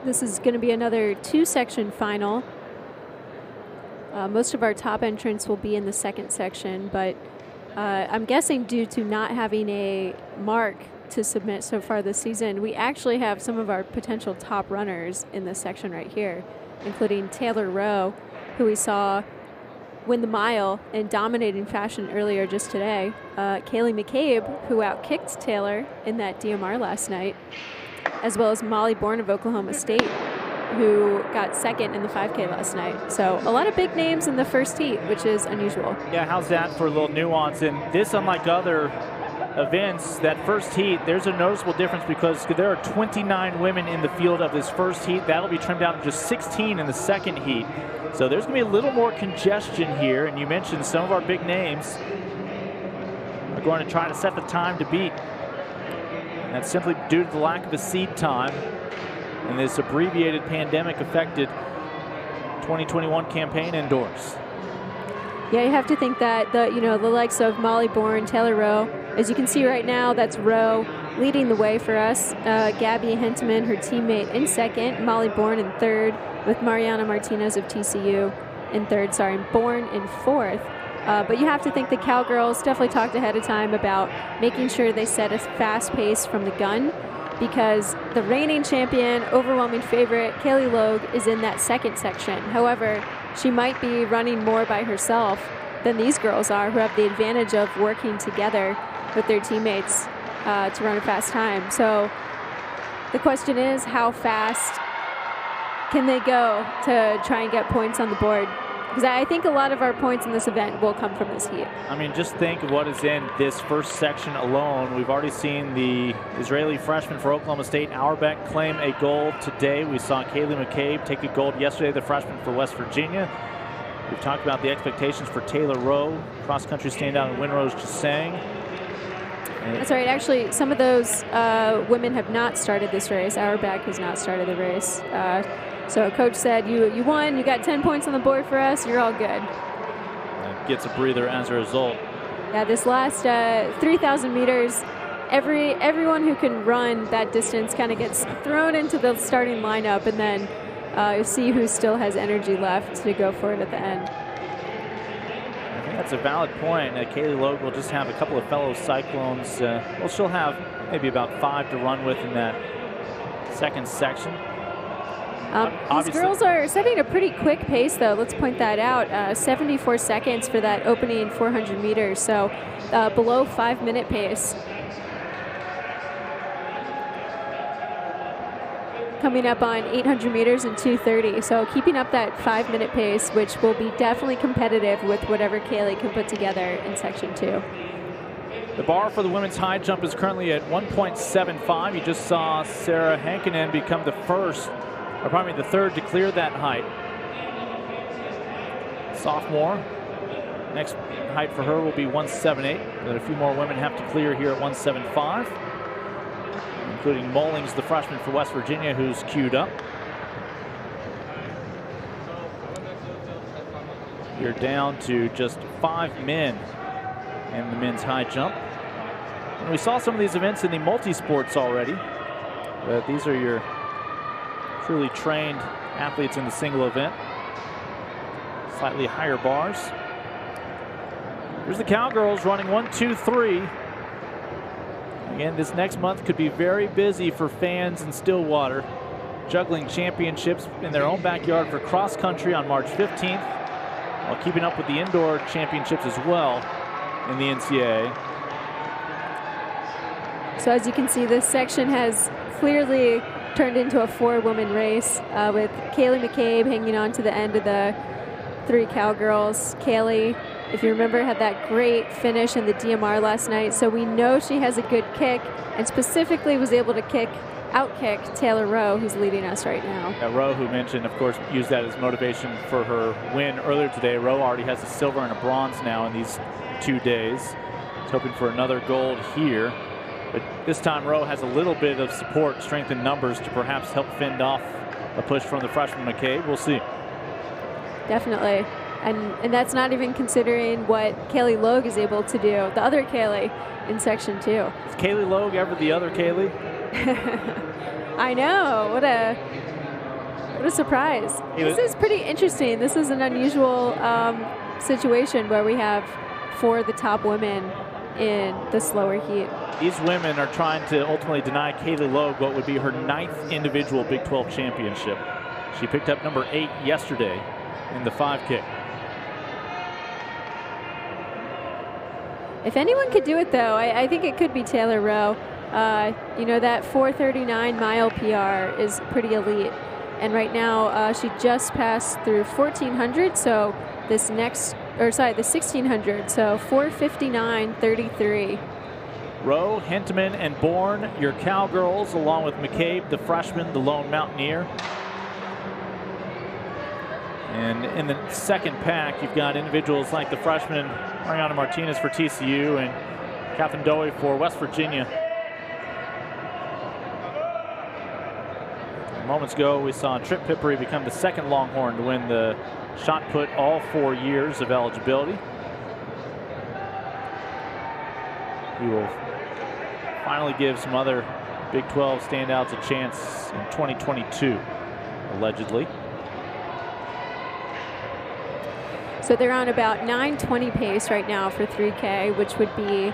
This is going to be another 2-section final. Most of our top entrants will be in the second section, but I'm guessing due to not having a mark to submit so far this season, we actually have some of our potential top runners in this section right here, including Taylor Rowe, who we saw win the mile in dominating fashion earlier just today. Kaylee McCabe, who outkicked Taylor in that DMR last night, as well as Molly Bourne of Oklahoma State, who got second in the 5K last night. So a lot of big names in the first heat, which is unusual. Yeah, how's that for a little nuance? And this, unlike other events, that first heat, there's a noticeable difference because there are 29 women in the field of this first heat. That'll be trimmed down to just 16 in the second heat. So there's going to be a little more congestion here. And you mentioned some of our big names are going to try to set the time to beat. And that's simply due to the lack of a seed time and this abbreviated pandemic-affected 2021 campaign indoors. Yeah, you have to think that the likes of Molly Bourne, Taylor Rowe, as you can see right now, that's Rowe leading the way for us. Gabby Henteman, her teammate, in second. Molly Bourne in third, with Mariana Martinez of TCU in third. Sorry, Bourne in fourth. But you have to think the Cowgirls definitely talked ahead of time about making sure they set a fast pace from the gun, because the reigning champion, overwhelming favorite, Kaylee Logue, is in that second section. However, she might be running more by herself than these girls are, who have the advantage of working together with their teammates to run a fast time. So the question is, how fast can they go to try and get points on the board? Because I think a lot of our points in this event will come from this heat. I mean, just think of what is in this first section alone. We've already seen the Israeli freshman for Oklahoma State, Auerbach, claim a gold today. We saw Kaylee McCabe take a gold yesterday, the freshman for West Virginia. We've talked about the expectations for Taylor Rowe, cross-country standout, and Winrose Jasang. That's right. Actually, some of those women have not started this race. Auerbach has not started the race. So coach said, you won, you got 10 points on the board for us, you're all good. And gets a breather as a result. Yeah, this last 3,000 meters, everyone who can run that distance kind of gets thrown into the starting lineup, and then see who still has energy left to go for it at the end. I think that's a valid point. Kaylee Logue will just have a couple of fellow Cyclones. Well, she'll have maybe about 5 to run with in that second section. These girls are setting a pretty quick pace, though. Let's point that out. 74 seconds for that opening 400 meters, so below 5-minute pace. Coming up on 800 meters in 2:30, so keeping up that 5-minute pace, which will be definitely competitive with whatever Kaylee can put together in Section 2. The bar for the women's high jump is currently at 1.75. You just saw Sarah Hankinen become the first, or probably the third, to clear that height. Sophomore. Next height for her will be 178. But a few more women have to clear here at 175, including Mullings, the freshman for West Virginia, who's queued up. You're down to just 5 men in the men's high jump. And we saw some of these events in the multi-sports already, but these are your truly trained athletes in the single event. Slightly higher bars. Here's the Cowgirls running 1-2-3. Again, this next month could be very busy for fans in Stillwater, juggling championships in their own backyard for cross country on March 15th, while keeping up with the indoor championships as well in the NCAA. So as you can see, this section has clearly turned into a 4-woman race with Kaylee McCabe hanging on to the end of the 3 Cowgirls. Kaylee, if you remember, had that great finish in the DMR last night, so we know she has a good kick, and specifically was able to outkick Taylor Rowe, who's leading us right now. Yeah, Rowe, who mentioned, of course, used that as motivation for her win earlier today. Rowe already has a silver and a bronze now in these 2 days. He's hoping for another gold here. But this time, Rowe has a little bit of support, strength in numbers, to perhaps help fend off a push from the freshman McCabe. We'll see. Definitely. And that's not even considering what Kaylee Logue is able to do, the other Kaylee in Section 2. Is Kaylee Logue ever the other Kaylee? I know. What a What a surprise. This is pretty interesting. This is an unusual situation where we have 4 of the top women in the slower heat. These women are trying to ultimately deny Kaylee Logue what would be her 9th individual Big 12 championship. She picked up number 8 yesterday in the 5 kick. If anyone could do it, though, I think it could be Taylor Rowe. You know, that 4:39 mile PR is pretty elite. And right now, she just passed through 1400, so the 1600, so 4:59.33. Rowe, Hentemann, and Bourne, your Cowgirls, along with McCabe, the freshman, the lone Mountaineer. And in the second pack, you've got individuals like the freshman Mariana Martinez for TCU and Catherine Dowie for West Virginia. Moments ago, we saw Trip Pippery become the second Longhorn to win the shot put all 4 years of eligibility. He will finally give some other Big 12 standouts a chance in 2022, allegedly. So they're on about 9:20 pace right now for 3K, which would be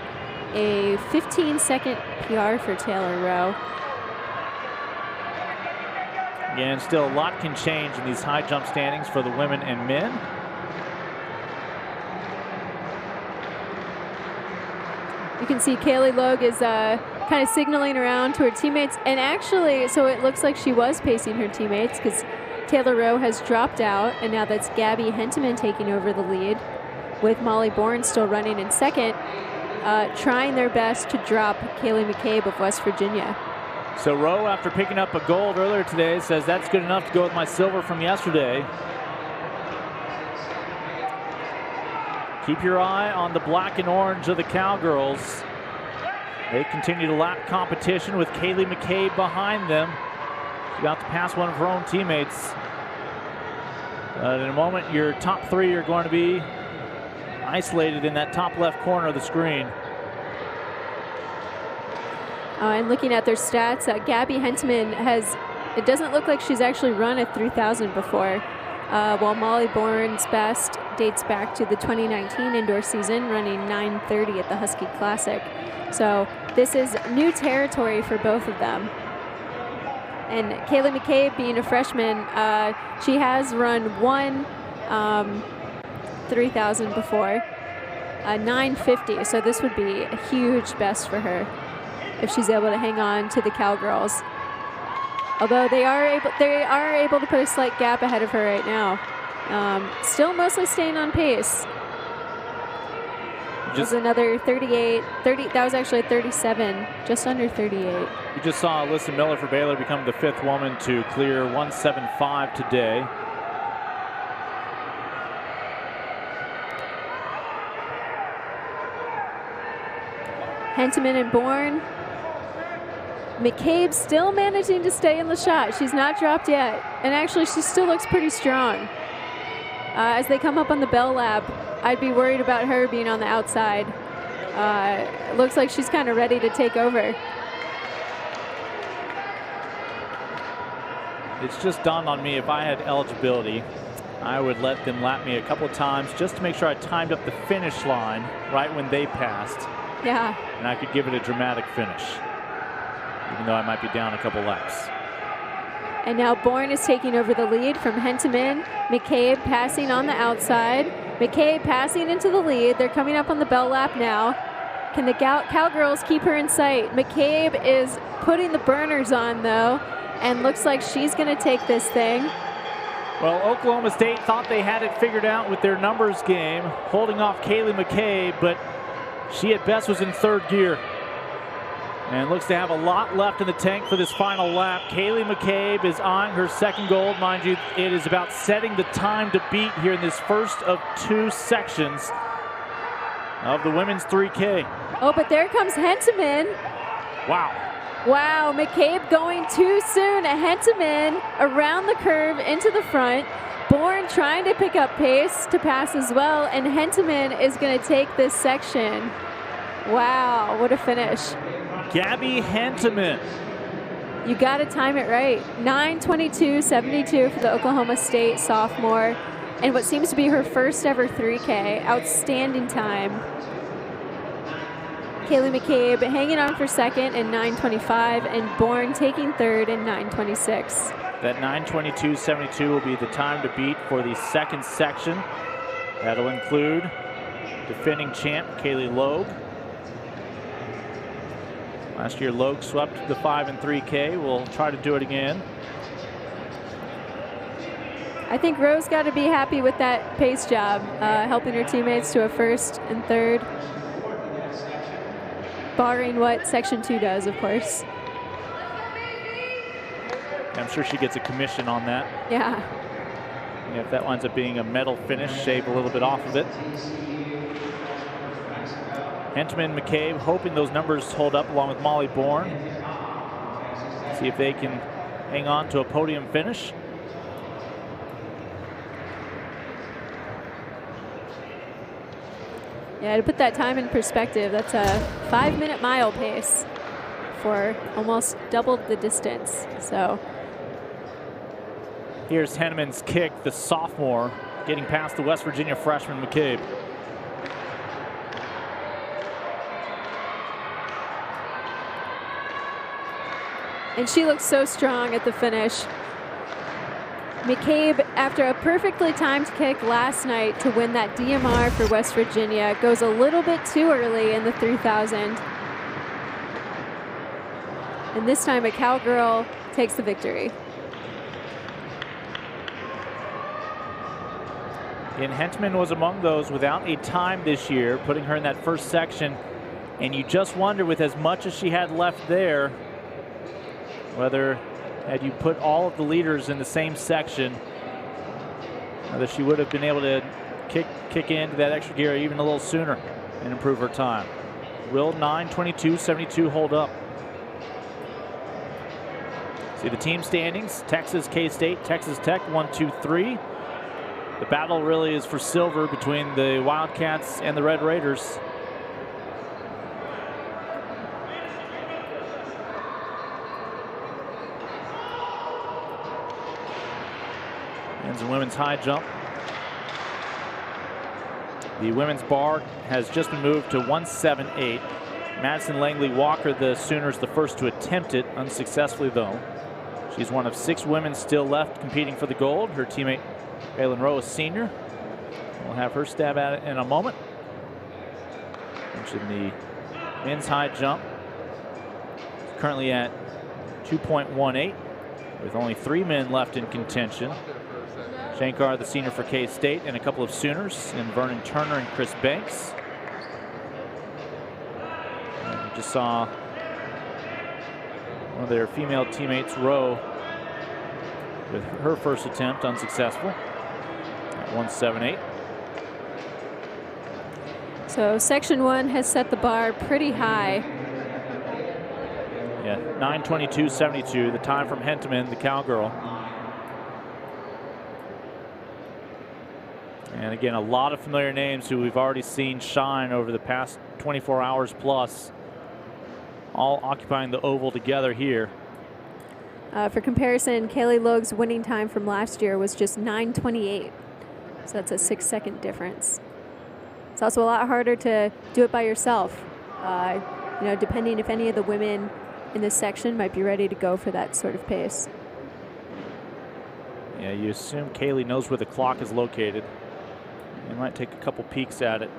a 15-second PR for Taylor Rowe. Again, still a lot can change in these high jump standings for the women and men. You can see Kaylee Logue is kind of signaling around to her teammates. And actually, so it looks like she was pacing her teammates because Taylor Rowe has dropped out. And now that's Gabby Hentemann taking over the lead with Molly Bourne still running in second, trying their best to drop Kaylee McCabe of West Virginia. So Rowe, after picking up a gold earlier today, says that's good enough to go with my silver from yesterday. Keep your eye on the black and orange of the Cowgirls. They continue to lap competition with Kaylee McCabe behind them. She's about to pass one of her own teammates. In a moment, your top 3 are going to be isolated in that top left corner of the screen. And looking at their stats, Gabby Hentemann it doesn't look like she's actually run a 3,000 before, while Molly Bourne's best dates back to the 2019 indoor season, running 9:30 at the Husky Classic. So this is new territory for both of them. And Kaylee McCabe, being a freshman, she has run one 3,000 before, 9:50. So this would be a huge best for her if she's able to hang on to the Cowgirls. Although they are able to put a slight gap ahead of her right now. Still mostly staying on pace. Just another 38, 30. That was actually a 37, just under 38. We just saw Alyssa Miller for Baylor become the 5th woman to clear 175 today. Hentemann and Bourne. McCabe still managing to stay in the shot. She's not dropped yet. And actually, she still looks pretty strong. As they come up on the bell lap, I'd be worried about her being on the outside. Looks like she's kind of ready to take over. It's just dawned on me, if I had eligibility, I would let them lap me a couple of times just to make sure I timed up the finish line right when they passed. Yeah. And I could give it a dramatic finish, even though I might be down a couple laps. And now Bourne is taking over the lead from Hentemann. McCabe passing on the outside. McCabe passing into the lead. They're coming up on the bell lap now. Can the Cowgirls keep her in sight? McCabe is putting the burners on, though, and looks like she's going to take this thing. Well, Oklahoma State thought they had it figured out with their numbers game, holding off Kaylee McCabe, but she at best was in 3rd gear. And looks to have a lot left in the tank for this final lap. Kaylee McCabe is eyeing her 2nd gold. Mind you, it is about setting the time to beat here in this first of 2 sections of the women's 3K. Oh, but there comes Hentemann. Wow. Wow, McCabe going too soon. Hentemann around the curve into the front. Bourne trying to pick up pace to pass as well. And Hentemann is going to take this section. Wow, what a finish. Gabby Hentemann You got to time it right. 9:22.72 for the Oklahoma State sophomore, and what seems to be her first ever 3K. Outstanding time. Kaylee McCabe hanging on for second in 9:25, and Bourne taking third in 9:26. That 9:22.72 will be the time to beat for the second section. That'll include defending champ Kaylee Logue. Last year, Logue swept the 5 and 3K. We'll try to do it again. I think Rose got to be happy with that pace job, helping her teammates to a first and third. Barring what Section 2 does, of course. I'm sure she gets a commission on that. Yeah. And if that winds up being a medal finish, shave a little bit off of it. Hentemann, McCabe hoping those numbers hold up along with Molly Bourne. See if they can hang on to a podium finish. Yeah, to put that time in perspective, that's a 5-minute mile pace for almost double the distance. So here's Hennemann's kick, the sophomore, getting past the West Virginia freshman McCabe. And she looks so strong at the finish. McCabe, after a perfectly timed kick last night to win that DMR for West Virginia, goes a little bit too early in the 3000. And this time a cowgirl takes the victory. And Hentemann was among those without a time this year, putting her in that first section. And you just wonder, with as much as she had left there, whether had you put all of the leaders in the same section, whether she would have been able to kick into that extra gear even a little sooner and improve her time. Will 9:22.72 hold up? See the team standings: Texas, K-State, Texas Tech, 1, 2, 3. The battle really is for silver between the Wildcats and the Red Raiders. Men's and women's high jump. The women's bar has just been moved to 178. Madison Langley Walker, the Sooners, the first to attempt it, unsuccessfully though. She's one of 6 women still left competing for the gold. Her teammate Phelan Rowe, a senior. We'll have her stab at it in a moment. Mentioned the men's high jump. It's currently at 2.18 with only 3 men left in contention. Shankar, the senior for K-State, and a couple of Sooners in Vernon Turner and Chris Banks. And we just saw one of their female teammates, Rowe, with her first attempt unsuccessful at 178. So Section 1 has set the bar pretty high. Yeah, 9:22.72, the time from Hentemann, the cowgirl. And again, a lot of familiar names who we've already seen shine over the past 24 hours plus, all occupying the oval together here. For comparison, Kaylee Logue's winning time from last year was just 9:28. So that's a 6-second difference. It's also a lot harder to do it by yourself. You know, depending if any of the women in this section might be ready to go for that sort of pace. Yeah, you assume Kaylee knows where the clock is located. You might take a couple peeks at it.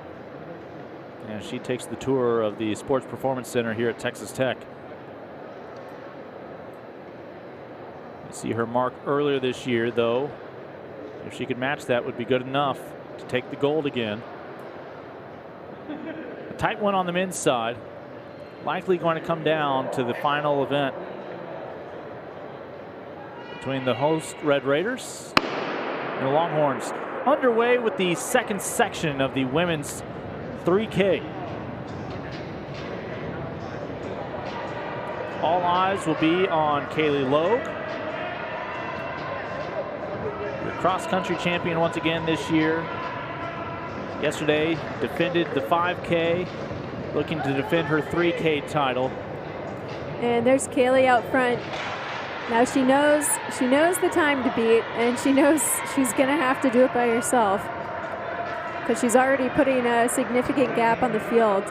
And she takes the tour of the Sports Performance Center here at Texas Tech. You see her mark earlier this year, though. If she could match that, would be good enough to take the gold again. A tight one on the men's side. Likely going to come down to the final event between the host Red Raiders and the Longhorns. Underway with the second section of the women's 3K. All eyes will be on Kaylee Logue, your cross-country champion once again this year. Yesterday defended the 5K, looking to defend her 3K title. And there's Kaylee out front Now she knows the time to beat, and she knows she's going to have to do it by herself because she's already putting a significant gap on the field.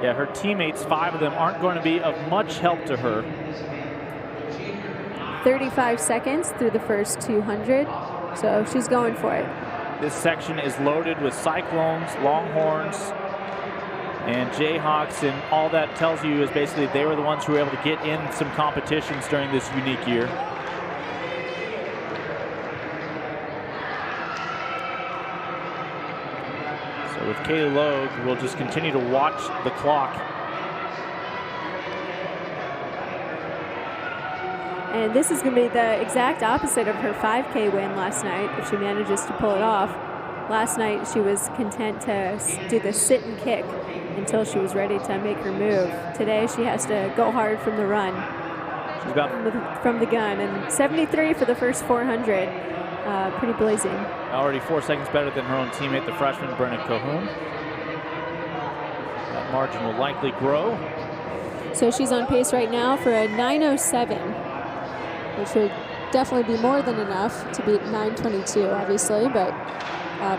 Yeah, her teammates, 5 of them, aren't going to be of much help to her. 35 seconds through the first 200, so she's going for it. This section is loaded with Cyclones, Longhorns, and Jayhawks, and all that tells you is basically they were the ones who were able to get in some competitions during this unique year. So with Kaylee Logue, we'll just continue to watch the clock. And this is going to be the exact opposite of her 5K win last night, if she manages to pull it off. Last night, she was content to do the sit and kick until she was ready to make her move. Today, she has to go hard from the run, from the gun. And 73 for the first 400, pretty blazing. Already 4 seconds better than her own teammate, the freshman Brenna Cahoon. That margin will likely grow. So she's on pace right now for a 9:07, which would definitely be more than enough to beat 9:22, obviously, but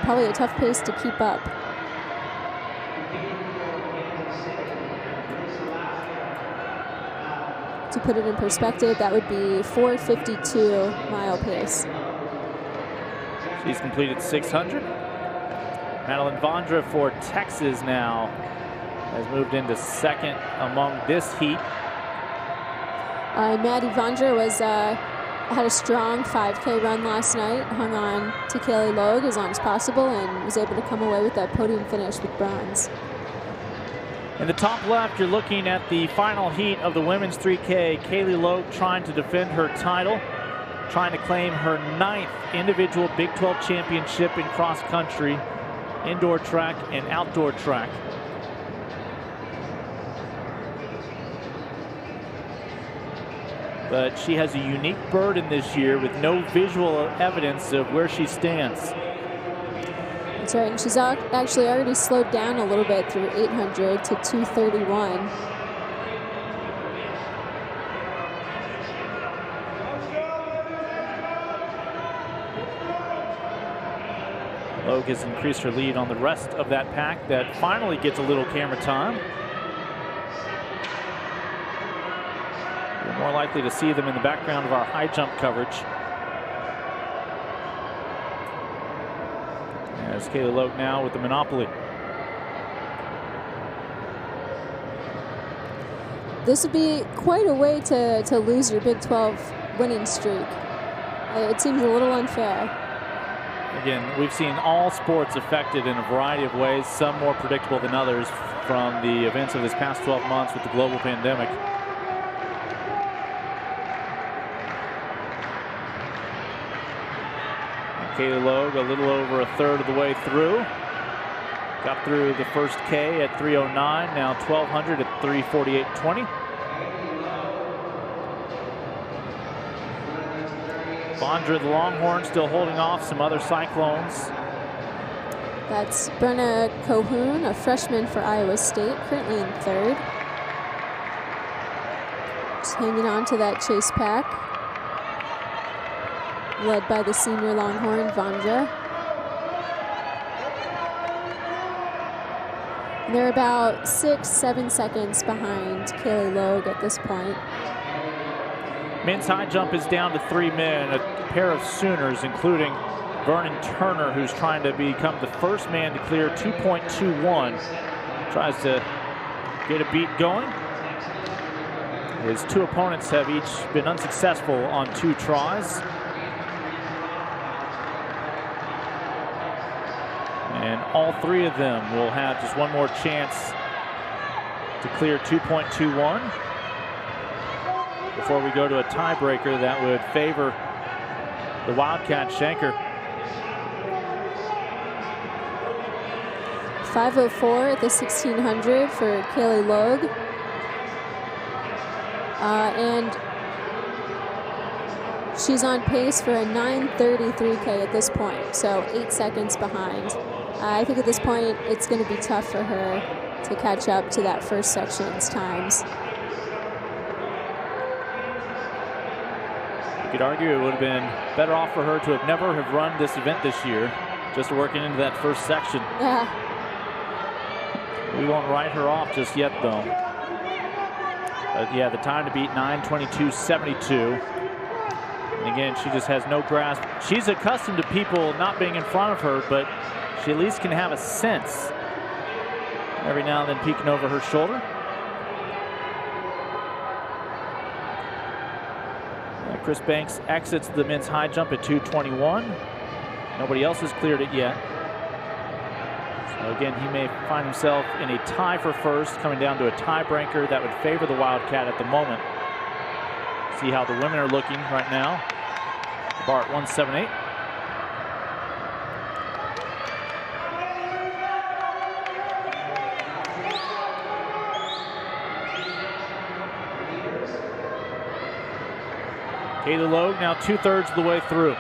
probably a tough pace to keep up. To put it in perspective, that would be 4:52 mile pace. She's completed 600. Madeline Vondra for Texas now has moved into second among this heat. Maddie Vondra had a strong 5K run last night, hung on to Kaylee Logue as long as possible, and was able to come away with that podium finish with bronze. In the top left, you're looking at the final heat of the women's 3K. Kaylee Logue trying to defend her title, trying to claim her 9th individual Big 12 championship in cross country, indoor track and outdoor track. But she has a unique burden this year with no visual evidence of where she stands. That's right, and she's actually already slowed down a little bit through 800 to 2:31. Logue has increased her lead on the rest of that pack that finally gets a little camera time. We're more likely to see them in the background of our high jump coverage. As Kaylee Logue now with the monopoly. This would be quite a way to lose your Big 12 winning streak. It seems a little unfair. Again, we've seen all sports affected in a variety of ways, some more predictable than others from the events of this past 12 months with the global pandemic. Kaylee Logue a little over a third of the way through. Got through the first K at 3:09, now 1200 at 3:48.20. Vondra, the Longhorn, still holding off some other Cyclones. That's Brenna Cahoon, a freshman for Iowa State, currently in third. Just hanging on to that chase pack, led by the senior Longhorn, Vondra. And they're about 6-7 seconds behind Kaylee Logue at this point. Men's high jump is down to 3 men, a pair of Sooners, including Vernon Turner, who's trying to become the first man to clear 2.21. Tries to get a beat going. His 2 opponents have each been unsuccessful on 2 tries. And all 3 of them will have just one more chance to clear 2.21 before we go to a tiebreaker that would favor the Wildcat Schenker. 5:04 at the 1600 for Kaylee Logue. And she's on pace for a 9:33K at this point, so 8 seconds behind. I think at this point it's going to be tough for her to catch up to that first section's times. could argue it would have been better off for her to have never have run this event this year, just working into that first section. Yeah. We won't write her off just yet, though. But yeah, the time to beat 9:22.72. And again, she just has no grasp. She's accustomed to people not being in front of her, but she at least can have a sense every now and then peeking over her shoulder. Chris Banks exits the men's high jump at 2:21. Nobody else has cleared it yet. So again, he may find himself in a tie for first, coming down to a tiebreaker that would favor the Wildcat at the moment. See how the women are looking right now. The bar at 178. Kaylee Logue now 2/3 of the way through.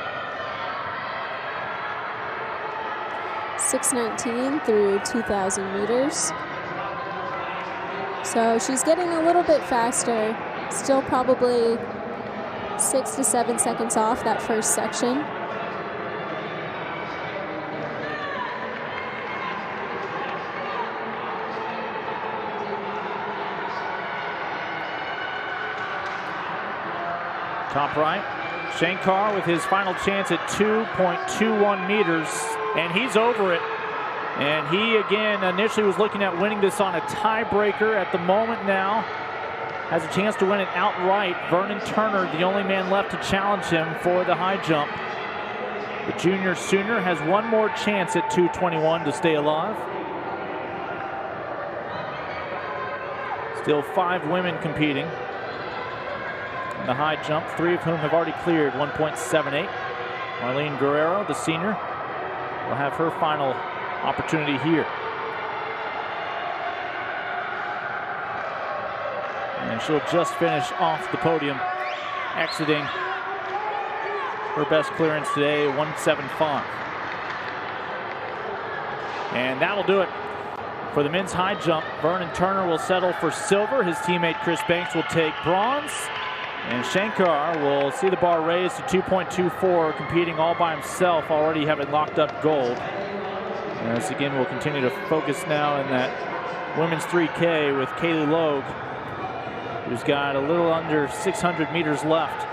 6:19 through 2,000 meters. So she's getting a little bit faster. Still probably 6 to 7 seconds off that first section. Top right, Shankar with his final chance at 2.21 meters, and he's over it. And he, again, initially was looking at winning this on a tiebreaker. At the moment now, has a chance to win it outright. Vernon Turner, the only man left to challenge him for the high jump. The junior Sooner has one more chance at 2:21 to stay alive. Still 5 women competing in the high jump, 3 of whom have already cleared 1.78. Marlene Guerrero, the senior, will have her final opportunity here. And she'll just finish off the podium, exiting her best clearance today, 1.75. And that'll do it for the men's high jump. Vernon Turner will settle for silver. His teammate Chris Banks will take bronze. And Shankar will see the bar raised to 2.24, competing all by himself, already having locked up gold. As again, we'll continue to focus now in that women's 3K with Kaylee Logue, who's got a little under 600 meters left.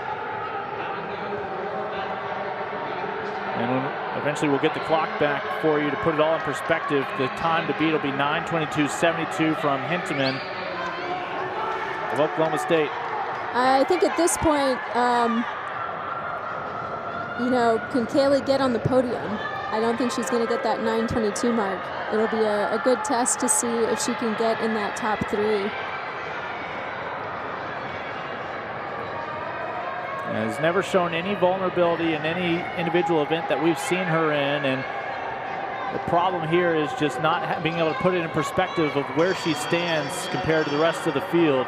And when eventually we'll get the clock back for you to put it all in perspective. The time to beat will be 9:22.72 from Hinteman of Oklahoma State. I think at this point, you know, can Kaylee get on the podium? I don't think she's going to get that 9:22 mark. It'll be a good test to see if she can get in that top 3. Has never shown any vulnerability in any individual event that we've seen her in, and the problem here is just not being able to put it in perspective of where she stands compared to the rest of the field.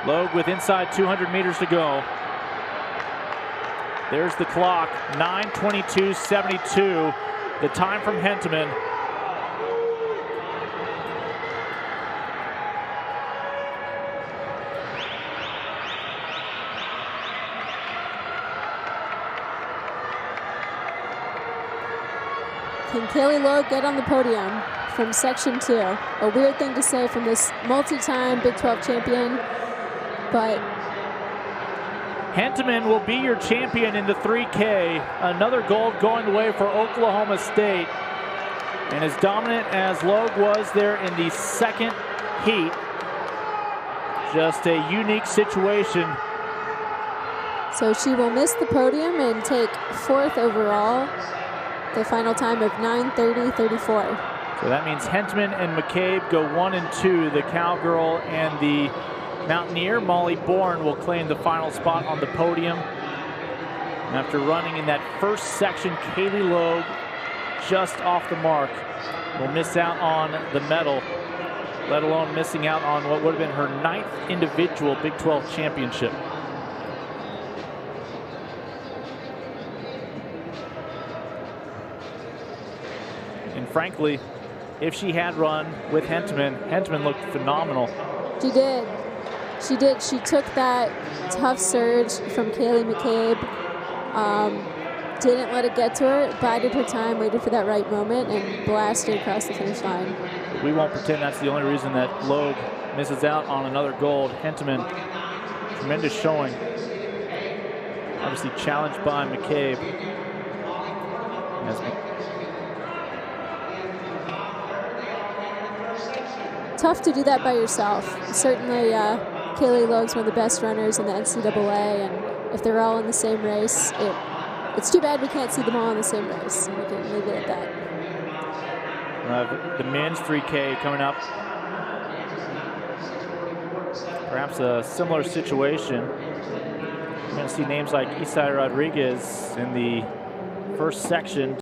Logue with inside 200 meters to go. There's the clock, 9:22.72, the time from Hinteman. Can Kaylee Logue get on the podium from Section 2? A weird thing to say from this multi-time Big 12 champion, but Hinteman will be your champion in the 3K. Another gold going the way for Oklahoma State. And as dominant as Logue was there in the second heat, just a unique situation. So she will miss the podium and take 4th overall. The final time of 9:30.34. So that means Hinteman and McCabe go 1 and 2. The Cowgirl and the Mountaineer, Molly Bourne, will claim the final spot on the podium. And after running in that first section, Kaylee Logue, just off the mark, will miss out on the medal, let alone missing out on what would have been her 9th individual Big 12 championship. And frankly, if she had run with Hinteman, Hinteman looked phenomenal. She did. She did. She took that tough surge from Kaylee McCabe, didn't let it get to her, bided her time, waited for that right moment, and blasted across the finish line. We won't pretend that's the only reason that Logue misses out on another gold. Hentemann, tremendous showing. Obviously challenged by McCabe. Tough to do that by yourself. Certainly, Kaylee Logue's one of the best runners in the NCAA, and if they're all in the same race, it's too bad we can't see them all in the same race. We can leave it at that. The men's 3K coming up. Perhaps a similar situation. We're going to see names like Isai Rodriguez in the first section.